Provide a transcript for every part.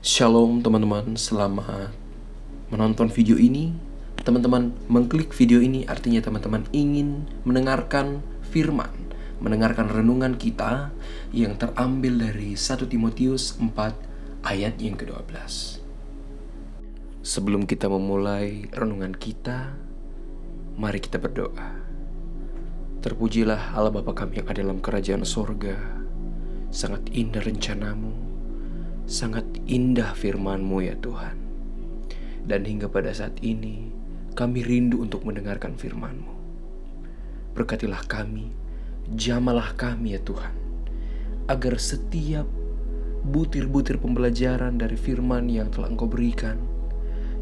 Shalom teman-teman, selamat menonton video ini. Teman-teman mengklik video ini artinya teman-teman ingin mendengarkan firman, mendengarkan renungan kita yang terambil dari 1 Timotius 4 ayat yang ke-12. Sebelum kita memulai renungan kita, mari kita berdoa. Terpujilah Allah Bapa kami yang ada dalam kerajaan sorga. Sangat indah rencanamu, sangat indah firman-Mu ya Tuhan. Dan hingga pada saat ini kami rindu untuk mendengarkan firman-Mu. Berkatilah kami, jamalah kami ya Tuhan, agar setiap butir-butir pembelajaran dari firman yang telah Engkau berikan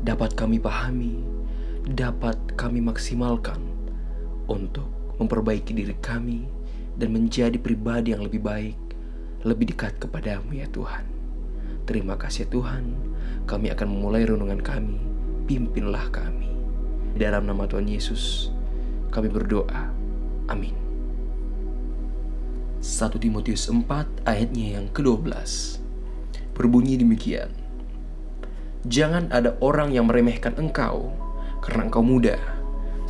dapat kami pahami, dapat kami maksimalkan untuk memperbaiki diri kami dan menjadi pribadi yang lebih baik, lebih dekat kepadamu ya Tuhan. Terima kasih Tuhan, kami akan memulai renungan kami, pimpinlah kami. Dalam nama Tuhan Yesus, kami berdoa, amin. 1 Timotius 4 ayatnya yang ke-12 berbunyi demikian. Jangan ada orang yang meremehkan engkau karena engkau muda,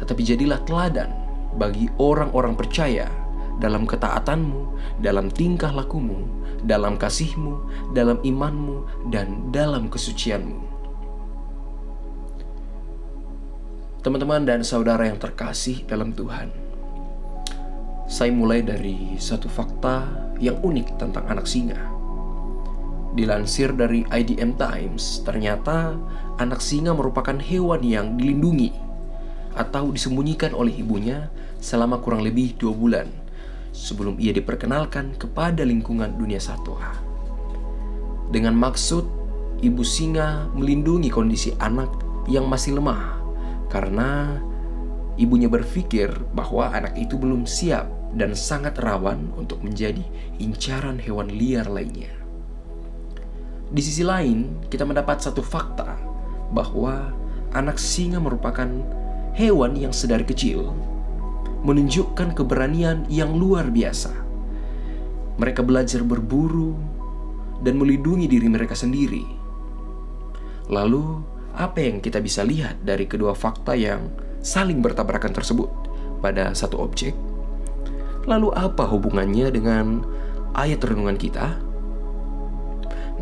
tetapi jadilah teladan bagi orang-orang percaya dalam ketaatanmu, dalam tingkah lakumu, dalam kasihmu, dalam imanmu, dan dalam kesucianmu. Teman-teman dan saudara yang terkasih dalam Tuhan, saya mulai dari satu fakta yang unik tentang anak singa. Dilansir dari IDM Times, ternyata anak singa merupakan hewan yang dilindungi atau disembunyikan oleh ibunya selama kurang lebih 2 bulan sebelum ia diperkenalkan kepada lingkungan dunia satwa. Dengan maksud ibu singa melindungi kondisi anak yang masih lemah, karena ibunya berpikir bahwa anak itu belum siap dan sangat rawan untuk menjadi incaran hewan liar lainnya. Di sisi lain, kita mendapat satu fakta bahwa anak singa merupakan hewan yang sedari kecil menunjukkan keberanian yang luar biasa. Mereka belajar berburu dan melindungi diri mereka sendiri. Lalu, apa yang kita bisa lihat dari kedua fakta yang saling bertabrakan tersebut pada satu objek? Lalu apa hubungannya dengan ayat renungan kita?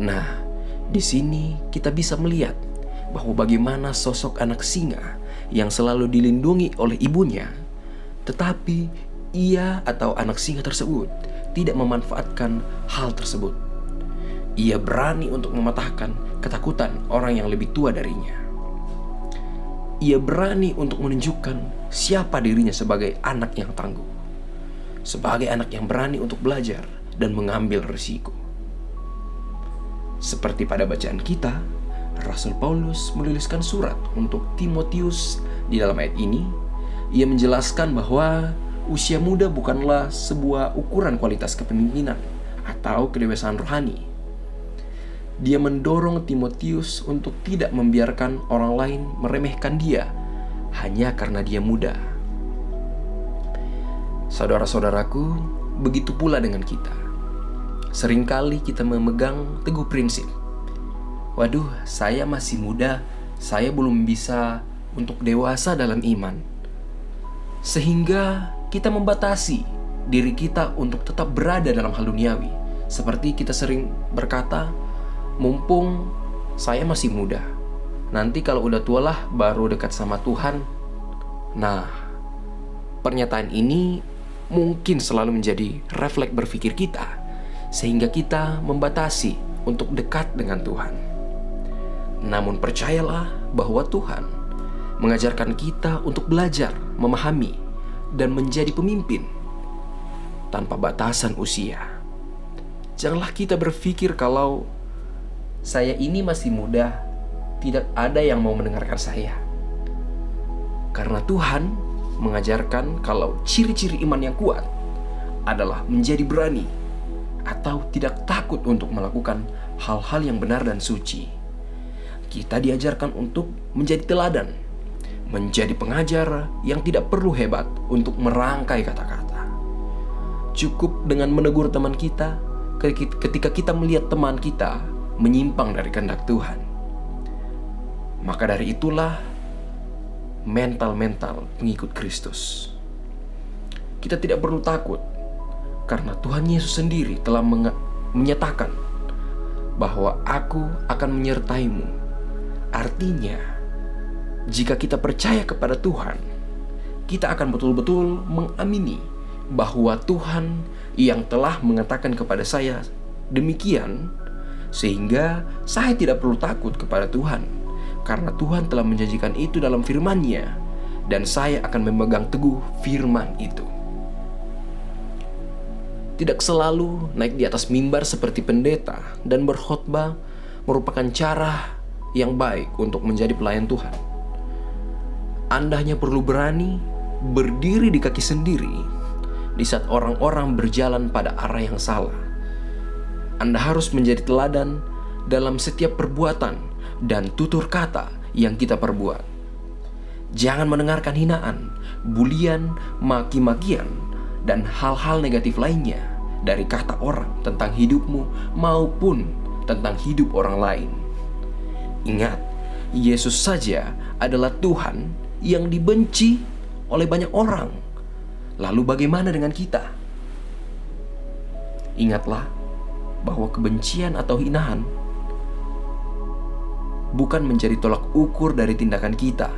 Nah, di sini kita bisa melihat bahwa bagaimana sosok anak singa yang selalu dilindungi oleh ibunya, tetapi ia atau anak singa tersebut tidak memanfaatkan hal tersebut. Ia berani untuk mematahkan ketakutan orang yang lebih tua darinya. Ia berani untuk menunjukkan siapa dirinya sebagai anak yang tangguh, sebagai anak yang berani untuk belajar dan mengambil risiko. Seperti pada bacaan kita, Rasul Paulus menuliskan surat untuk Timotius. Di dalam ayat ini ia menjelaskan bahwa usia muda bukanlah sebuah ukuran kualitas kepemimpinan atau kedewasaan rohani. Dia mendorong Timotius untuk tidak membiarkan orang lain meremehkan dia hanya karena dia muda. Saudara-saudaraku, begitu pula dengan kita. Seringkali kita memegang teguh prinsip, waduh, saya masih muda, saya belum bisa untuk dewasa dalam iman. Sehingga kita membatasi diri kita untuk tetap berada dalam hal duniawi. Seperti kita sering berkata, mumpung saya masih muda, nanti kalau udah tualah baru dekat sama Tuhan. Nah, pernyataan ini mungkin selalu menjadi refleks berpikir kita, sehingga kita membatasi untuk dekat dengan Tuhan. Namun percayalah bahwa Tuhan mengajarkan kita untuk belajar, memahami, dan menjadi pemimpin tanpa batasan usia. Janganlah kita berpikir kalau saya ini masih muda, tidak ada yang mau mendengarkan saya. Karena Tuhan mengajarkan kalau ciri-ciri iman yang kuat adalah menjadi berani atau tidak takut untuk melakukan hal-hal yang benar dan suci. Kita diajarkan untuk menjadi teladan, menjadi pengajar yang tidak perlu hebat untuk merangkai kata-kata. Cukup dengan menegur teman kita ketika kita melihat teman kita menyimpang dari kehendak Tuhan. Maka dari itulah mental pengikut Kristus. Kita tidak perlu takut, karena Tuhan Yesus sendiri telah menyatakan bahwa aku akan menyertaimu. Artinya, jika kita percaya kepada Tuhan, kita akan betul-betul mengamini bahwa Tuhan yang telah mengatakan kepada saya demikian, sehingga saya tidak perlu takut kepada Tuhan, karena Tuhan telah menjanjikan itu dalam firman-Nya, dan saya akan memegang teguh firman itu. Tidak selalu naik di atas mimbar seperti pendeta dan berkhotbah merupakan cara yang baik untuk menjadi pelayan Tuhan. Anda hanya perlu berani berdiri di kaki sendiri di saat orang-orang berjalan pada arah yang salah. Anda harus menjadi teladan dalam setiap perbuatan dan tutur kata yang kita perbuat. Jangan mendengarkan hinaan, bulian, maki-makian, dan hal-hal negatif lainnya dari kata orang tentang hidupmu maupun tentang hidup orang lain. Ingat, Yesus saja adalah Tuhan yang dibenci oleh banyak orang. Lalu bagaimana dengan kita? Ingatlah bahwa kebencian atau hinaan bukan menjadi tolak ukur dari tindakan kita,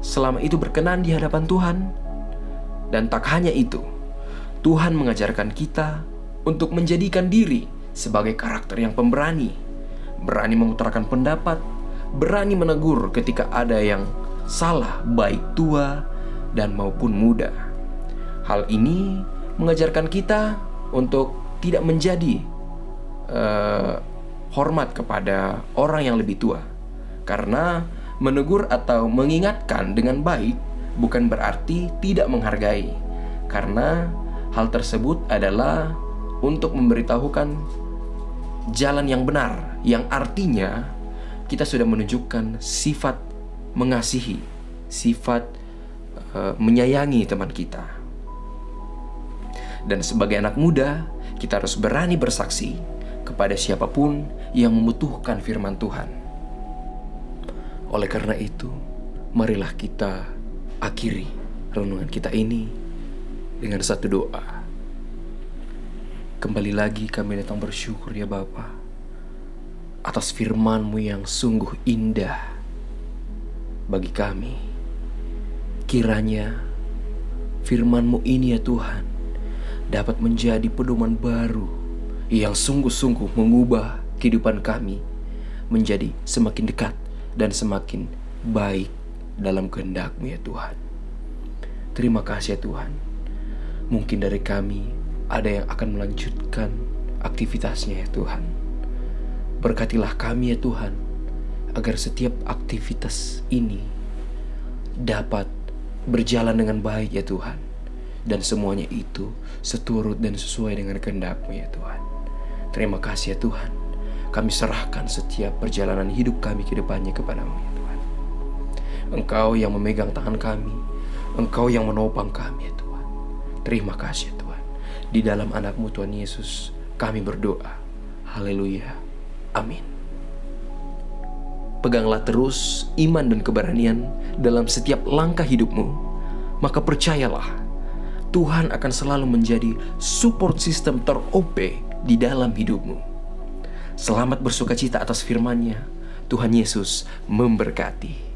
selama itu berkenan di hadapan Tuhan. Dan tak hanya itu, Tuhan mengajarkan kita untuk menjadikan diri sebagai karakter yang pemberani, berani mengutarakan pendapat, berani menegur ketika ada yang salah, baik tua dan maupun muda. Hal ini mengajarkan kita untuk tidak menjadi hormat kepada orang yang lebih tua, karena menegur atau mengingatkan dengan baik bukan berarti tidak menghargai, karena hal tersebut adalah untuk memberitahukan jalan yang benar, yang artinya kita sudah menunjukkan sifat mengasihi, sifat menyayangi teman kita. Dan sebagai anak muda, kita harus berani bersaksi kepada siapapun yang membutuhkan firman Tuhan. Oleh karena itu, marilah kita akhiri renungan kita ini dengan satu doa. Kembali lagi kami datang bersyukur ya Bapa, atas firman-Mu yang sungguh indah bagi kami. Kiranya firman-Mu ini ya Tuhan dapat menjadi pedoman baru yang sungguh-sungguh mengubah kehidupan kami menjadi semakin dekat dan semakin baik dalam kehendak-Mu ya Tuhan. Terima kasih ya Tuhan. Mungkin dari kami ada yang akan melanjutkan aktivitasnya ya Tuhan. Berkatilah kami ya Tuhan, agar setiap aktivitas ini dapat berjalan dengan baik ya Tuhan, dan semuanya itu seturut dan sesuai dengan kehendak-Mu ya Tuhan. Terima kasih ya Tuhan. Kami serahkan setiap perjalanan hidup kami ke depannya kepada-Mu ya Tuhan. Engkau yang memegang tangan kami, Engkau yang menopang kami ya Tuhan. Terima kasih ya Tuhan. Di dalam anak-Mu Tuhan Yesus kami berdoa. Haleluya. Amin. Peganglah terus iman dan keberanian dalam setiap langkah hidupmu. Maka percayalah, Tuhan akan selalu menjadi support system ter-OP di dalam hidupmu. Selamat bersukacita atas firman-Nya. Tuhan Yesus memberkati.